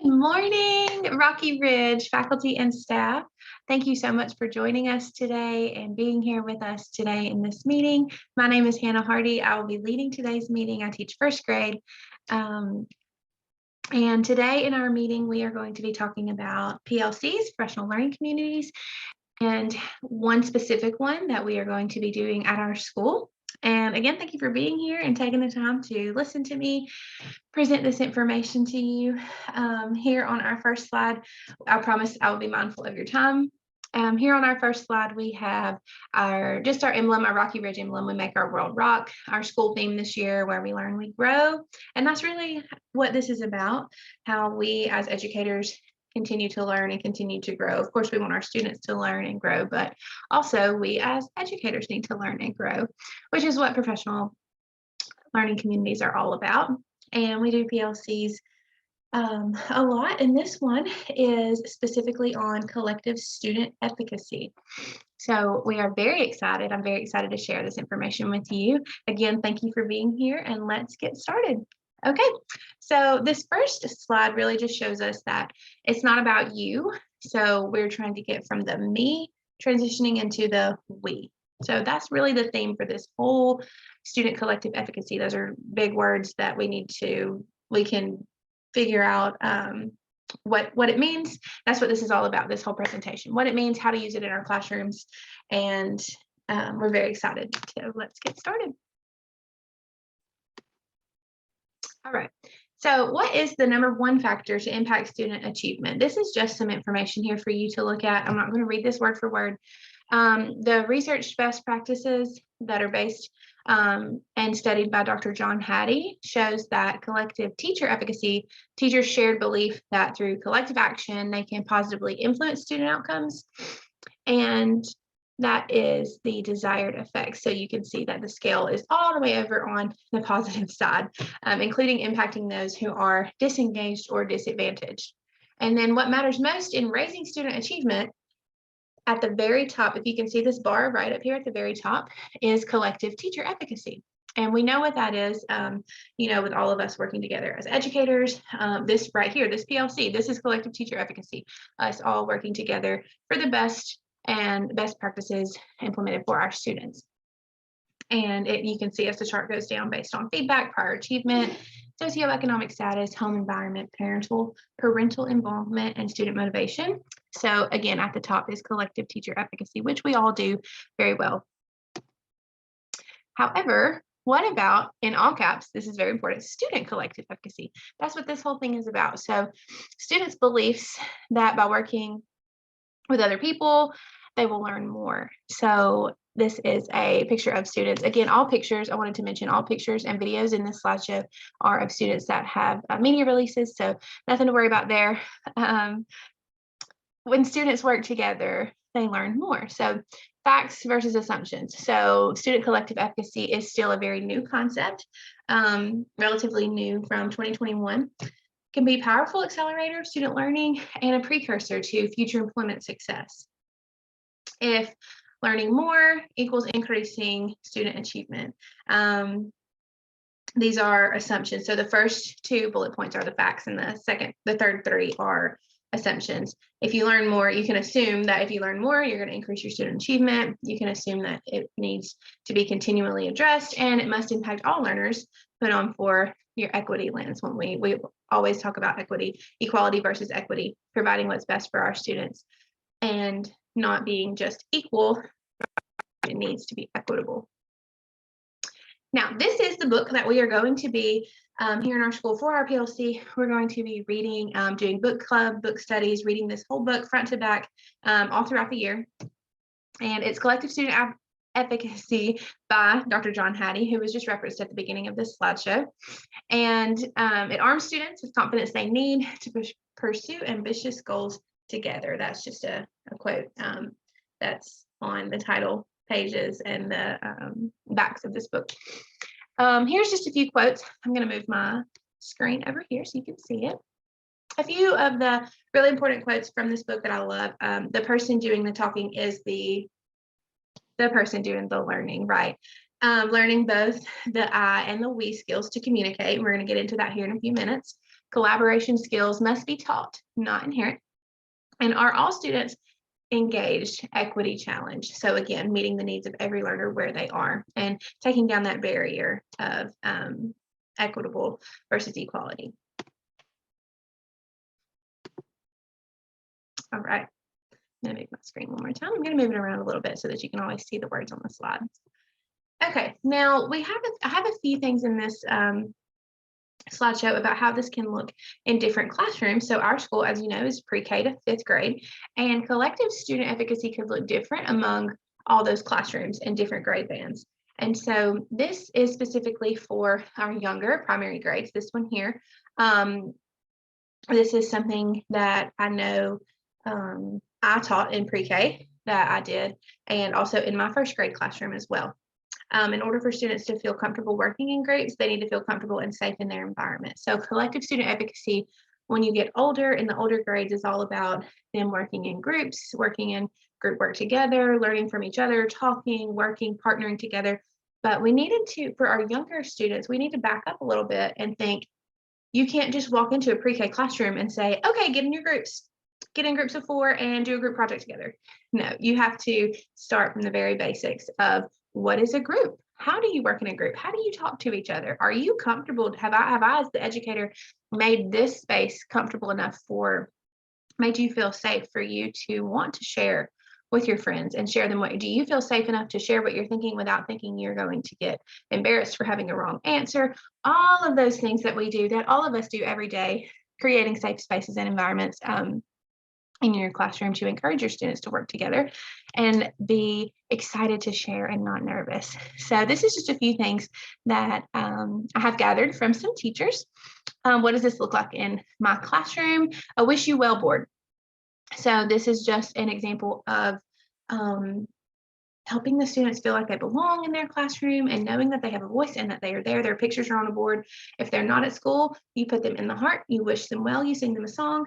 Good morning, Rocky Ridge faculty and staff. Thank you so much for joining us today and being here with us today in this meeting. My name is Hannah Hardy. I will be leading today's meeting. I teach first grade. And today in our meeting, we are going to be talking about PLCs, professional learning communities, and one specific one that we are going to be doing at our school. And again, thank you for being here and taking the time to listen to me present this information to you. Here on our first slide, I promise I will be mindful of your time. Here on our first slide, we have our emblem, our Rocky Ridge emblem. We make our world rock, our school theme this year, where we learn, we grow. And that's really what this is about, how we as educators continue to learn and continue to grow. Of course, we want our students to learn and grow, but also we as educators need to learn and grow, which is what professional learning communities are all about. And we do PLCs a lot, and this one is specifically on collective student efficacy. So we are very excited. I'm very excited to share this information with you. Again, thank you for being here, and let's get started. Okay, so this first slide really just shows us that it's not about you. So we're trying to get from the me transitioning into the we. So that's really the theme for this whole student collective efficacy. Those are big words that we can figure out what it means. That's what this is all about, this whole presentation, what it means, how to use it in our classrooms. And we're very excited. So let's get started. All right. So what is the number one factor to impact student achievement? This is just some information here for you to look at. I'm not going to read this word for word. The research best practices that are based and studied by Dr. John Hattie shows that collective teacher efficacy, teachers' shared belief that through collective action, they can positively influence student outcomes. And that is the desired effect. So you can see that the scale is all the way over on the positive side, including impacting those who are disengaged or disadvantaged. And then what matters most in raising student achievement, at the very top, if you can see this bar right up here at the very top, is collective teacher efficacy. And we know what that is, with all of us working together as educators. This right here, this PLC, this is collective teacher efficacy, us all working together for the best and best practices implemented for our students. And you can see as the chart goes down based on feedback, prior achievement, socioeconomic status, home environment, parental involvement, and student motivation. So again, at the top is collective teacher efficacy, which we all do very well. However, what about, in all caps, this is very important, student collective efficacy? That's what this whole thing is about. So students' beliefs that by working with other people, they will learn more. So this is a picture of students. Again, all pictures, I wanted to mention all pictures and videos in this slideshow are of students that have media releases, so nothing to worry about there. When students work together, they learn more. So facts versus assumptions. So student collective efficacy is still a very new concept, relatively new from 2021. Can be a powerful accelerator of student learning and a precursor to future employment success. If learning more equals increasing student achievement. These are assumptions. So the first two bullet points are the facts, and the third three are assumptions. If you learn more, you can assume that if you learn more, you're going to increase your student achievement. You can assume that it needs to be continually addressed, and it must impact all learners. Put on for your equity lens when we always talk about equality versus equity, providing what's best for our students and not being just equal. It needs to be equitable. Now, this is the book that we are going to be here in our school for our PLC. We're going to be reading, doing book club, book studies, reading this whole book front to back all throughout the year. And it's Collective Student Efficacy by Dr. John Hattie, who was just referenced at the beginning of this slideshow. And it arms students with confidence they need to pursue ambitious goals together. That's just a quote that's on the title pages and the backs of this book. Here's just a few quotes. I'm going to move my screen over here so you can see it. A few of the really important quotes from this book that I love. The person doing the talking is the person doing the learning, right? Learning both the I and the we skills to communicate. We're going to get into that here in a few minutes. Collaboration skills must be taught, not inherent. And are all students engaged? Equity challenge. So again, meeting the needs of every learner where they are and taking down that barrier of equitable versus equality. All right. I'm going to make my screen one more time. I'm going to move it around a little bit so that you can always see the words on the slides. Okay, now I have a few things in this slideshow about how this can look in different classrooms. So our school, as you know, is pre-K to 5th grade, and collective student efficacy could look different among all those classrooms and different grade bands. And so this is specifically for our younger primary grades, this one here. This is something that I know I taught in pre-K that I did, and also in my 1st grade classroom as well. In order for students to feel comfortable working in groups, they need to feel comfortable and safe in their environment. So collective student advocacy, when you get older, in the older grades, is all about them working in groups, working in group work together, learning from each other, talking, working, partnering together. But we needed to, for our younger students, we need to back up a little bit and think, you can't just walk into a pre-K classroom and say, okay, get in your groups. Get in groups of 4 and do a group project together. No, you have to start from the very basics of what is a group? How do you work in a group? How do you talk to each other? Are you comfortable? Have I, as the educator, made this space comfortable enough made you feel safe for you to want to share with your friends and share them? Do you feel safe enough to share what you're thinking without thinking you're going to get embarrassed for having a wrong answer? All of those things that we do, that all of us do every day, creating safe spaces and environments in your classroom to encourage your students to work together and be excited to share and not nervous. So this is just a few things that I have gathered from some teachers. What does this look like in my classroom? A wish you well board. So this is just an example of helping the students feel like they belong in their classroom and knowing that they have a voice and that they are there. Their pictures are on a board. If they're not at school, you put them in the heart, you wish them well, you sing them a song.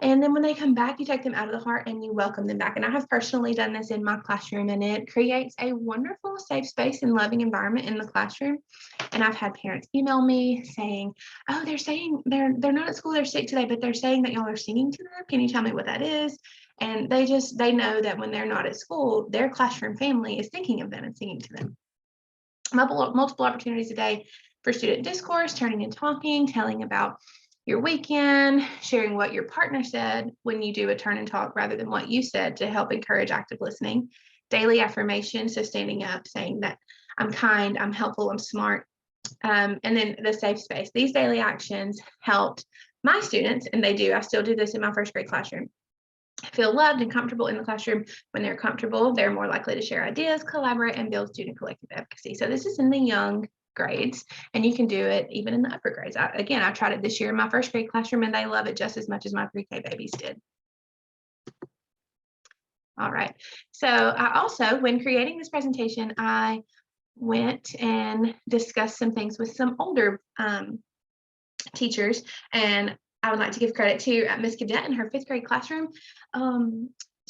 And then when they come back, you take them out of the heart and you welcome them back. And I have personally done this in my classroom, and it creates a wonderful, safe space and loving environment in the classroom. And I've had parents email me saying, oh, they're saying they're not at school, they're sick today, but they're saying that y'all are singing to them. Can you tell me what that is? And they know that when they're not at school, their classroom family is thinking of them and singing to them. Multiple opportunities a day for student discourse, turning and talking, telling about your weekend, sharing what your partner said when you do a turn and talk rather than what you said to help encourage active listening. Daily affirmation, so standing up, saying that I'm kind, I'm helpful, I'm smart. And then the safe space. These daily actions helped my students, and I still do this in my 1st grade classroom, feel loved and comfortable in the classroom. When they're comfortable, they're more likely to share ideas, collaborate, and build student collective advocacy. So this is in the young grades, and you can do it even in the upper grades. I tried it this year in my 1st grade classroom, and they love it just as much as my pre-K babies did. All right. So I also, when creating this presentation, I went and discussed some things with some older teachers, and I would like to give credit to Miss Cadet in her 5th grade classroom.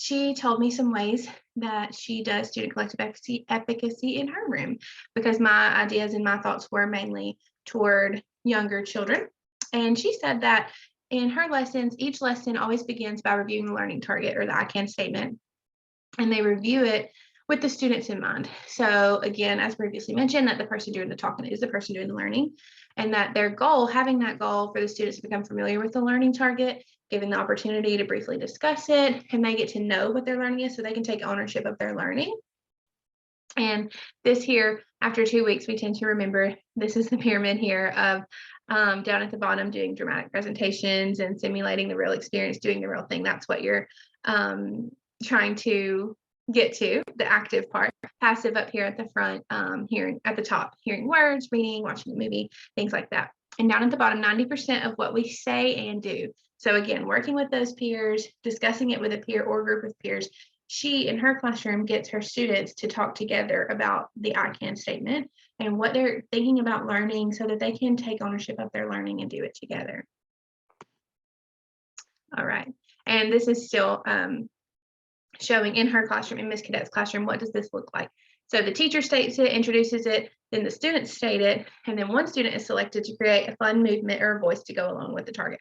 She told me some ways that she does student collective efficacy in her room, because my ideas and my thoughts were mainly toward younger children. And she said that in her lessons, each lesson always begins by reviewing the learning target, or the I can statement, and they review it with the students in mind. So again, as previously mentioned, that the person doing the talking is the person doing the learning, and that their goal, having that goal for the students to become familiar with the learning target, given the opportunity to briefly discuss it, and they get to know what their learning is so they can take ownership of their learning. And this here, after 2 weeks, we tend to remember, this is the pyramid here of down at the bottom, doing dramatic presentations and simulating the real experience, doing the real thing. That's what you're trying to get to, the active part. Passive up here at the front, hearing at the top, hearing words, reading, watching a movie, things like that. And down at the bottom, 90% of what we say and do. So again, working with those peers, discussing it with a peer or group of peers. She, in her classroom, gets her students to talk together about the I can statement and what they're thinking about learning so that they can take ownership of their learning and do it together. All right. And this is still showing in her classroom, in Miss Cadet's classroom, what does this look like? So the teacher states it, introduces it, then the students state it, and then one student is selected to create a fun movement or a voice to go along with the target.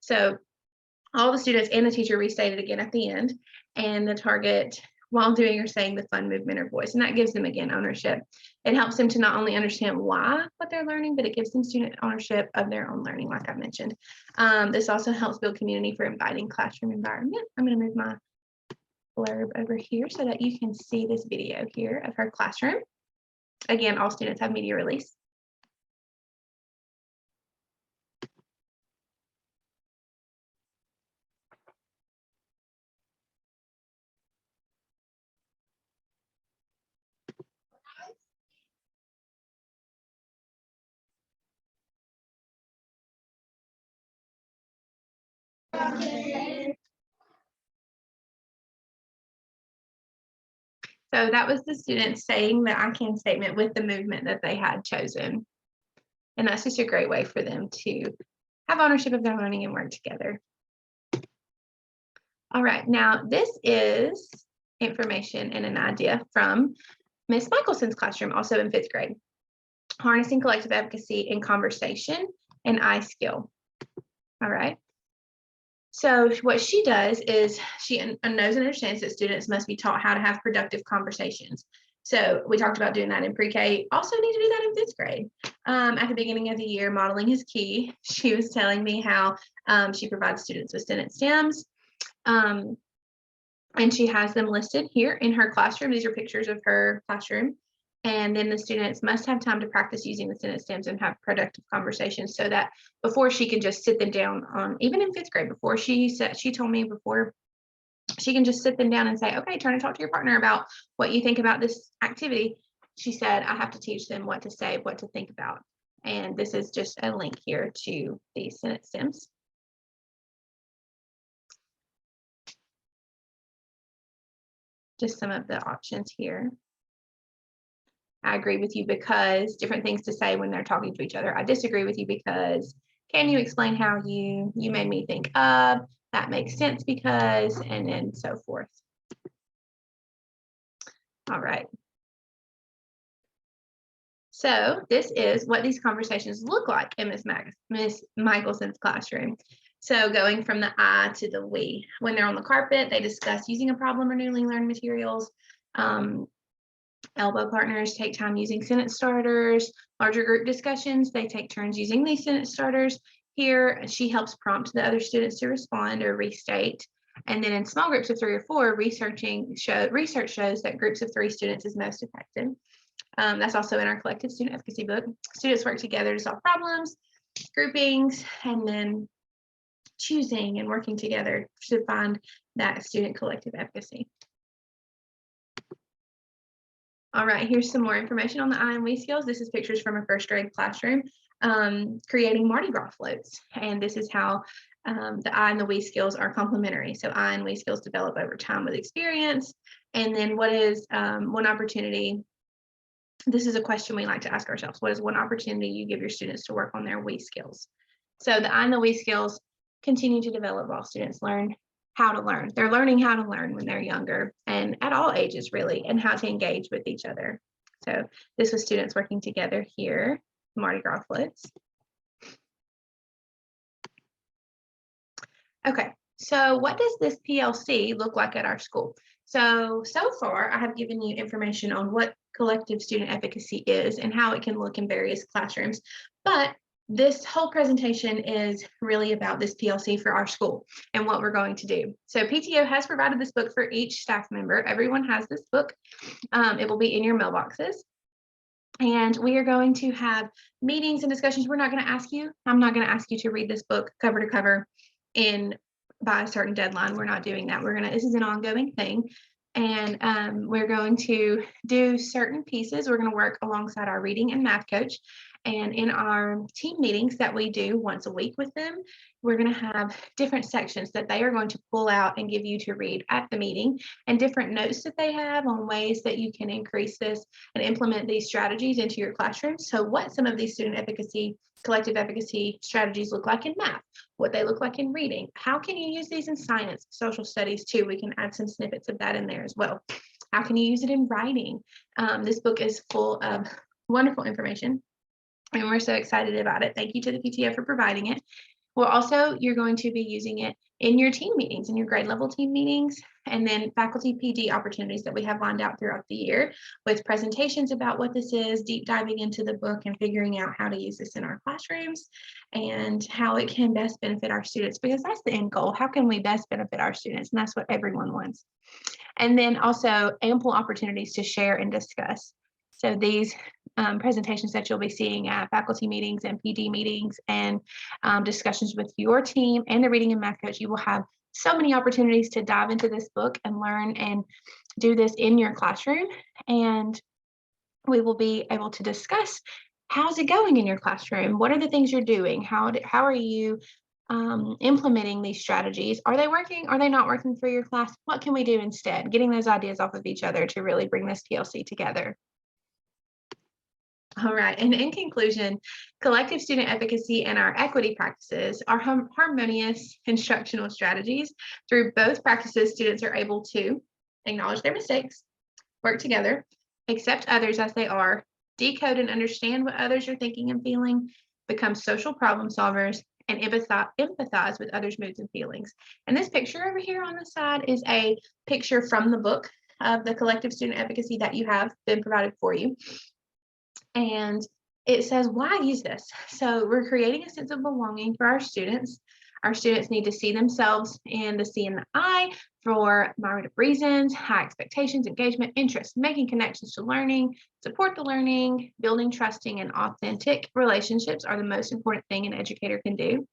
So all the students and the teacher restate it again at the end, and the target while doing or saying the fun movement or voice. And that gives them, again, ownership. It helps them to not only understand why what they're learning, but it gives them student ownership of their own learning, like I mentioned. This also helps build community for inviting classroom environment. I'm going to move my blurb over here so that you can see this video here of her classroom. Again, all students have media release. So that was the students saying the I can statement with the movement that they had chosen. And that's just a great way for them to have ownership of their learning and work together. All right, now this is information and an idea from Miss Michelson's classroom, also in 5th grade. Harnessing collective advocacy in conversation and I skill. All right. So what she does is she knows and understands that students must be taught how to have productive conversations. So we talked about doing that in pre-K. Also need to do that in 5th grade. At the beginning of the year, modeling is key. She was telling me how she provides students with sentence stems. And she has them listed here in her classroom. These are pictures of her classroom. And then the students must have time to practice using the sentence stems and have productive conversations so that before she can just sit them down on, even in 5th grade, before she told me before she can just sit them down and say, okay, turn and talk to your partner about what you think about this activity. She said, I have to teach them what to say, what to think about. And this is just a link here to the sentence stems. Just some of the options here. I agree with you because different things to say when they're talking to each other. I disagree with you because can you explain how you made me think of, that makes sense because, and then so forth. All right. So this is what these conversations look like in Miss Michelson's classroom. So going from the I to the we. When they're on the carpet, they discuss using a problem or newly learned materials. Elbow partners take time using sentence starters. Larger group discussions, they take turns using these sentence starters. Here, she helps prompt the other students to respond or restate. And then in small groups of 3 or 4, research shows that groups of 3 students is most effective. That's also in our collective student advocacy book. Students work together to solve problems, groupings, and then choosing and working together to find that student collective advocacy. All right, here's some more information on the I and we skills. This is pictures from a 1st grade classroom creating Mardi Gras floats. And this is how the I and the we skills are complementary. So I and we skills develop over time with experience. And then what is one opportunity? This is a question we like to ask ourselves. What is one opportunity you give your students to work on their we skills? So the I and the we skills continue to develop while students learn how to learn. They're learning how to learn when they're younger and at all ages really, and how to engage with each other. So this was students working together here, Mardi Gras floats. Okay, so what does this PLC look like at our school? So far I have given you information on what collective student advocacy is and how it can look in various classrooms, but this whole presentation is really about this PLC for our school and what we're going to do. So PTO has provided this book for each staff member. Everyone has this book. It will be in your mailboxes. And we are going to have meetings and discussions. I'm not going to ask you to read this book cover to cover by a certain deadline. We're not doing that. This is an ongoing thing. And we're going to do certain pieces. We're going to work alongside our reading and math coach. And in our team meetings that we do once a week with them, we're going to have different sections that they are going to pull out and give you to read at the meeting, and different notes that they have on ways that you can increase this and implement these strategies into your classroom. So what some of these student advocacy, collective advocacy strategies look like in math, what they look like in reading, how can you use these in science, social studies too. We can add some snippets of that in there as well. How can you use it in writing? This book is full of wonderful information, and we're so excited about it. Thank you to the PTO for providing it. Well, also, you're going to be using it in your team meetings, in your grade level team meetings, and then faculty PD opportunities that we have lined out throughout the year with presentations about what this is, deep diving into the book and figuring out how to use this in our classrooms and how it can best benefit our students, because that's the end goal. How can we best benefit our students? And that's what everyone wants. And then also ample opportunities to share and discuss. So these presentations that you'll be seeing at faculty meetings and PD meetings and discussions with your team and the reading and math coach, you will have so many opportunities to dive into this book and learn and do this in your classroom. And we will be able to discuss, how's it going in your classroom? What are the things you're doing? How are you implementing these strategies? Are they working? Are they not working for your class? What can we do instead? Getting those ideas off of each other to really bring this PLC together. All right, and in conclusion, collective student efficacy and our equity practices are harmonious instructional strategies. Through both practices, students are able to acknowledge their mistakes, work together, accept others as they are, decode and understand what others are thinking and feeling, become social problem solvers, and empathize with others' moods and feelings. And this picture over here on the side is a picture from the book of the collective student efficacy that you have been provided for you. And it says, why use this? So we're creating a sense of belonging for our students. Our students need to see themselves in the C and the I for myriad of reasons: high expectations, engagement, interest, making connections to learning, support the learning, building trusting and authentic relationships are the most important thing an educator can do.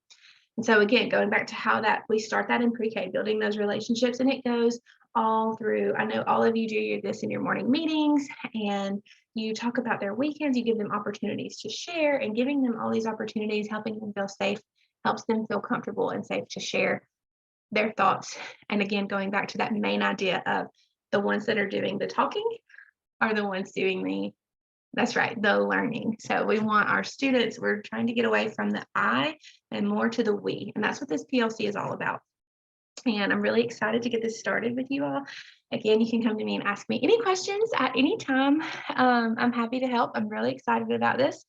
And so again, going back to how that we start that in pre-K, building those relationships, and it goes all through. I know all of you do this in your morning meetings, and you talk about their weekends, you give them opportunities to share, and giving them all these opportunities, helping them feel safe, helps them feel comfortable and safe to share their thoughts. And again, going back to that main idea of the ones that are doing the talking are the ones doing that's right, the learning. So we want our students, we're trying to get away from the I and more to the we. And that's what this PLC is all about. And I'm really excited to get this started with you all. Again, you can come to me and ask me any questions at any time. I'm happy to help. I'm really excited about this.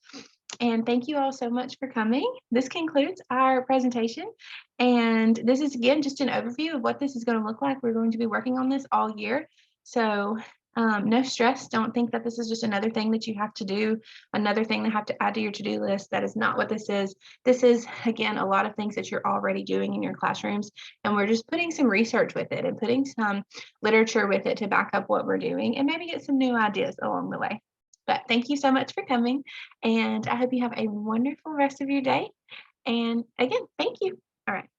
And thank you all so much for coming. This concludes our presentation. And this is, again, just an overview of what this is going to look like. We're going to be working on this all year. So no stress. Don't think that this is just another thing that you have to do, another thing that have to add to your to-do list. That is not what this is. This is, again, a lot of things that you're already doing in your classrooms, and we're just putting some research with it and putting some literature with it to back up what we're doing and maybe get some new ideas along the way. But thank you so much for coming, and I hope you have a wonderful rest of your day. And again, thank you. All right.